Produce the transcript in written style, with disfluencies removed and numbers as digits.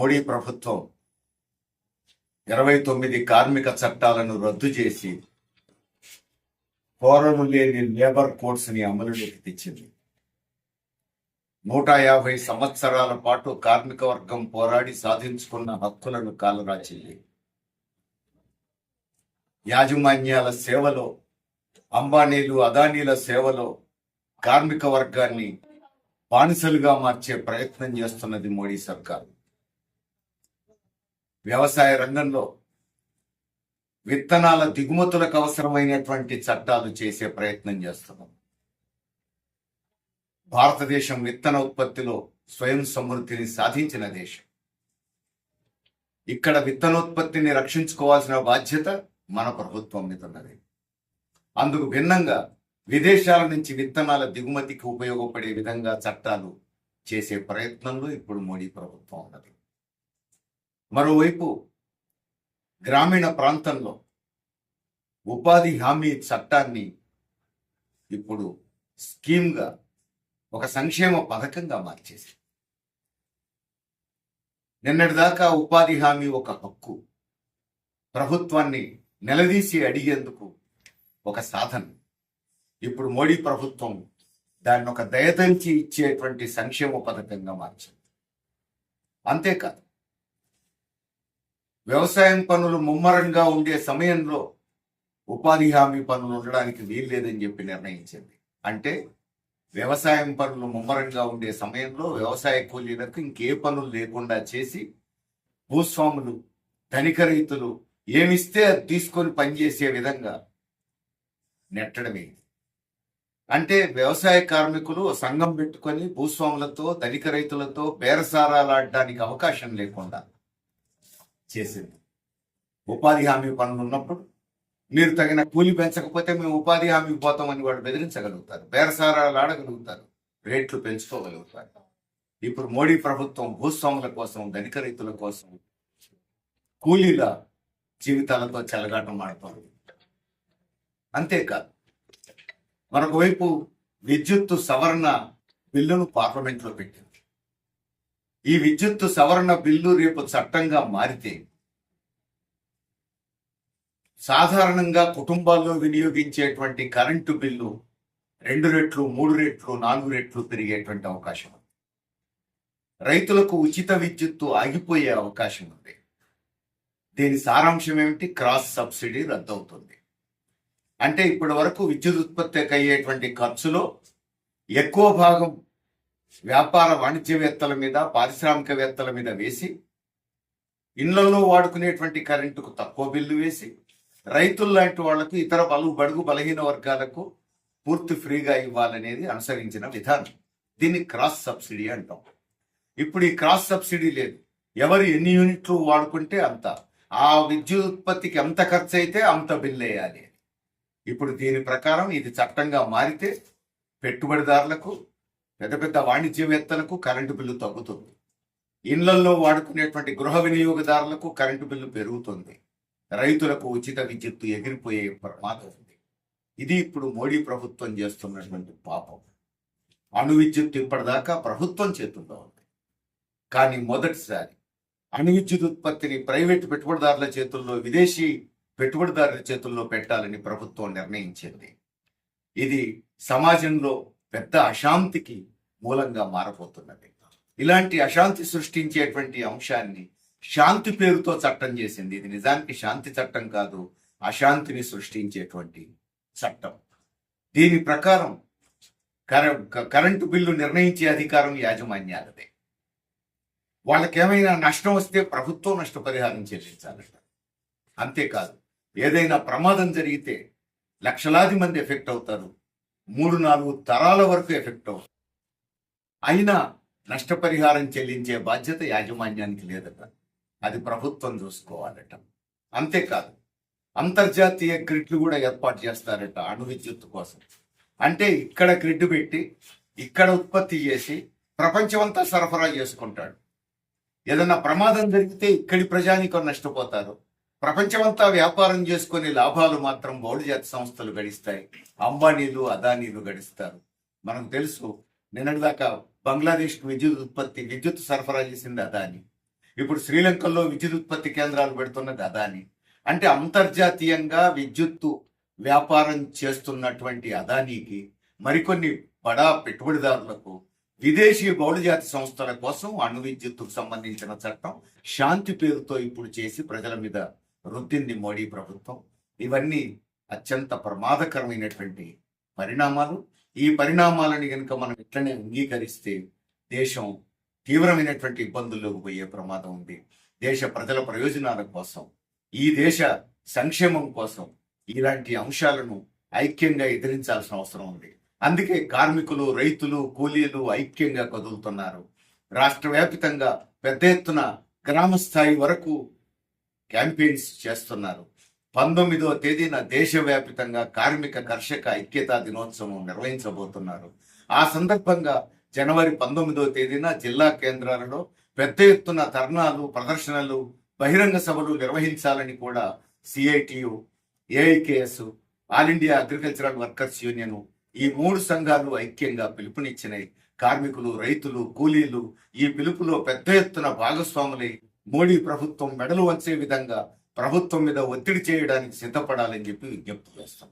మోడీ ప్రభుత్వం 29 కార్మిక చట్టాలను రద్దు చేసి పోరలు లేని లేబర్ కోడ్స్ ని అమలులోకి తెచ్చింది. 150 సంవత్సరాల పాటు కార్మిక వర్గం పోరాడి సాధించుకున్న హక్కులను కాలరాచింది. యాజమాన్యాల సేవలో, అంబానీలు అదానీల సేవలో కార్మిక వర్గాన్ని బానిసలుగా మార్చే ప్రయత్నం చేస్తున్నది మోడీ సర్కార్. వ్యవసాయ రంగంలో విత్తనాల దిగుమతులకు అవసరమైనటువంటి చట్టాలు చేసే ప్రయత్నం చేస్తున్నాం. భారతదేశం విత్తన ఉత్పత్తిలో స్వయం సమృద్ధిని సాధించిన దేశం. ఇక్కడ విత్తనోత్పత్తిని రక్షించుకోవాల్సిన బాధ్యత మన ప్రభుత్వం మీద ఉన్నది. అందుకు భిన్నంగా విదేశాల నుంచి విత్తనాల దిగుమతికి ఉపయోగపడే విధంగా చట్టాలు చేసే ప్రయత్నంలో ఇప్పుడు మోడీ ప్రభుత్వం ఉన్నది. మరోవైపు గ్రామీణ ప్రాంతంలో ఉపాధి హామీ చట్టాన్ని ఇప్పుడు స్కీమ్గా, ఒక సంక్షేమ పథకంగా మార్చేసి, నిన్నటిదాకా ఉపాధి హామీ ఒక హక్కు, ప్రభుత్వాన్ని నిలదీసి అడిగేందుకు ఒక సాధన. ఇప్పుడు మోడీ ప్రభుత్వం దాన్ని ఒక దయతలిచి ఇచ్చేటువంటి సంక్షేమ పథకంగా మార్చింది. అంతేకాదు, వ్యవసాయం పనులు ముమ్మరంగా ఉండే సమయంలో ఉపాధి హామీ పనులు ఉండడానికి వీల్లేదని చెప్పి నిర్ణయించింది. అంటే వ్యవసాయం పనులు ముమ్మరంగా ఉండే సమయంలో వ్యవసాయ కూలీలకు ఇంకే పనులు లేకుండా చేసి భూస్వాములు, ధనిక రైతులు ఏమిస్తే అది తీసుకొని పనిచేసే విధంగా నెట్టడమే. అంటే వ్యవసాయ కార్మికులు సంఘం పెట్టుకొని భూస్వాములతో, ధనిక రైతులతో బేరసారాలాడడానికి అవకాశం లేకుండా చేసింది. ఉపాధి హామీ పనులు ఉన్నప్పుడు మీరు తగిన కూలి పెంచకపోతే మేము ఉపాధి హామీ పోతామని వాళ్ళు బెదిరించగలుగుతారు, బేరసారాలు ఆడగలుగుతారు, రేట్లు పెంచుకోగలుగుతారు. ఇప్పుడు మోడీ ప్రభుత్వం భూస్వాముల కోసం, ధనిక రైతుల కోసం కూలీల జీవితాలతో చెలగాటం ఆడుతోంది. అంతేకాదు, మరొక వైపు విద్యుత్తు సవరణ బిల్లును పార్లమెంట్లో పెట్టింది. ఈ విద్యుత్తు సవరణ బిల్లు రేపు చట్టంగా మారితే సాధారణంగా కుటుంబాల్లో వినియోగించేటువంటి కరెంటు బిల్లు 2 రెట్లు, 3 రెట్లు, 4 రెట్లు పెరిగేటువంటి అవకాశం ఉంది. రైతులకు ఉచిత విద్యుత్తు ఆగిపోయే అవకాశం ఉంది. దీని సారాంశం ఏమిటి? క్రాస్ సబ్సిడీ రద్దవుతుంది. అంటే ఇప్పటి వరకు విద్యుత్ ఉత్పత్తికి అయ్యేటువంటి ఖర్చులో ఎక్కువ భాగం వ్యాపార వాణిజ్యవేత్తల మీద, పారిశ్రామికవేత్తల మీద వేసి, ఇళ్లలో వాడుకునేటువంటి కరెంటుకు తక్కువ బిల్లు వేసి, రైతులు లాంటి వాళ్లకు, ఇతర బడుగు బలహీన వర్గాలకు పూర్తి ఫ్రీగా ఇవ్వాలనేది అనుసరించిన విధానం. దీన్ని క్రాస్ సబ్సిడీ అంటాం. ఇప్పుడు ఈ క్రాస్ సబ్సిడీ లేదు. ఎవరు ఎన్ని యూనిట్లు వాడుకుంటే అంత, ఆ విద్యుత్ ఉత్పత్తికి ఎంత ఖర్చు అయితే అంత బిల్లు వేయాలి. ఇప్పుడు దీని ప్రకారం ఇది చట్టంగా మారితే పెట్టుబడిదారులకు, పెద్ద పెద్ద వాణిజ్యవేత్తలకు కరెంటు బిల్లు తగ్గుతుంది. ఇళ్లల్లో వాడుకునేటువంటి గృహ వినియోగదారులకు కరెంటు బిల్లు పెరుగుతుంది. రైతులకు ఉచిత విద్యుత్తు ఎగిరిపోయే ప్రమాదం ఉంది. ఇది ఇప్పుడు మోడీ ప్రభుత్వం చేస్తున్నటువంటి పాపం. అణు విద్యుత్ ఇప్పటిదాకా ప్రభుత్వం చేతుల్లో ఉంది. కానీ మొదటిసారి అణు విద్యుత్ ఉత్పత్తిని ప్రైవేటు పెట్టుబడిదారుల చేతుల్లో, విదేశీ పెట్టుబడిదారుల చేతుల్లో పెట్టాలని ప్రభుత్వం నిర్ణయించింది. ఇది సమాజంలో పెద్ద అశాంతికి మూలంగా మారబోతున్నది. ఇలాంటి అశాంతి సృష్టించేటువంటి అంశాన్ని శాంతి పేరుతో చట్టం చేసింది. ఇది నిజానికి శాంతి చట్టం కాదు, అశాంతిని సృష్టించేటువంటి చట్టం. దీని ప్రకారం కరెంటు బిల్లు నిర్ణయించే అధికారం యాజమాన్యాలదే. వాళ్ళకేమైనా నష్టం వస్తే ప్రభుత్వం నష్టపరిహారం చెల్లించాలట. అంతేకాదు, ఏదైనా ప్రమాదం జరిగితే లక్షలాది మంది ఎఫెక్ట్ అవుతారు, 3-4 తరాల వరకు ఎఫెక్ట్ అవుతారు. అయినా నష్టపరిహారం చెల్లించే బాధ్యత యాజమాన్యానికి లేదట, అది ప్రభుత్వం చూసుకోవాలట. అంతేకాదు, అంతర్జాతీయ గ్రిడ్లు కూడా ఏర్పాటు చేస్తారట అణు విద్యుత్తు కోసం. అంటే ఇక్కడ గ్రిడ్ పెట్టి, ఇక్కడ ఉత్పత్తి చేసి ప్రపంచమంతా సరఫరా చేసుకుంటాడు. ఏదన్నా ప్రమాదం జరిగితే ఇక్కడి ప్రజానికం నష్టపోతారు, ప్రపంచమంతా వ్యాపారం చేసుకునే లాభాలు మాత్రం బహుళజాతి సంస్థలు గడిస్తాయి, అంబానీలు అదానీలు గడిస్తారు. మనకు తెలుసు, నిన్నటిదాకా బంగ్లాదేశ్కు విద్యుత్ సరఫరా చేసింది అదాని. ఇప్పుడు శ్రీలంకలో విద్యుత్ ఉత్పత్తి కేంద్రాలు పెడుతున్నది అదాని. అంటే అంతర్జాతీయంగా విద్యుత్తు వ్యాపారం చేస్తున్నటువంటి అదానీకి మరికొన్ని బడా పెట్టుబడిదారులకు విదేశీ బహుళజాతి సంస్థల కోసం అణు విద్యుత్తుకు సంబంధించిన చట్టం శాంతి పేరుతో ఇప్పుడు చేసి ప్రజల మీద రుద్దింది మోడీ ప్రభుత్వం. ఇవన్నీ అత్యంత ప్రమాదకరమైనటువంటి పరిణామాలు. ఈ పరిణామాలని కనుక మనం ఇట్లనే అంగీకరిస్తే దేశం తీవ్రమైనటువంటి ఇబ్బందుల్లోకి పోయే ప్రమాదం ఉంది. దేశ ప్రజల ప్రయోజనాల కోసం, ఈ దేశ సంక్షేమం కోసం ఇలాంటి అంశాలను ఐక్యంగా ఎదిరించాల్సిన అవసరం ఉంది. అందుకే కార్మికులు, రైతులు, కూలీలు ఐక్యంగా కదులుతున్నారు. రాష్ట్ర వ్యాప్తంగా పెద్ద ఎత్తున గ్రామ స్థాయి వరకు క్యాంపెయిన్స్ చేస్తున్నారు. 19వ తేదీన దేశవ్యాప్తంగా కార్మిక కర్షక ఐక్యతా దినోత్సవం నిర్వహించబోతున్నారు. ఆ సందర్భంగా జనవరి 19వ తేదీన జిల్లా కేంద్రాలలో పెద్ద ఎత్తున ధర్నాలు, ప్రదర్శనలు, బహిరంగ సభలు నిర్వహించాలని కూడా CITU, AIKS, all India agricultural workers union ఈ 3 సంఘాలు ఐక్యంగా పిలుపునిచ్చినాయి. కార్మికులు, రైతులు, కూలీలు ఈ పిలుపులో పెద్ద ఎత్తున భాగస్వాములై మోడీ ప్రభుత్వం మెడలు వంచే విధంగా ప్రభుత్వం మీద ఒత్తిడి చేయడానికి సిద్ధపడాలని చెప్పి విజ్ఞప్తి చేస్తాం.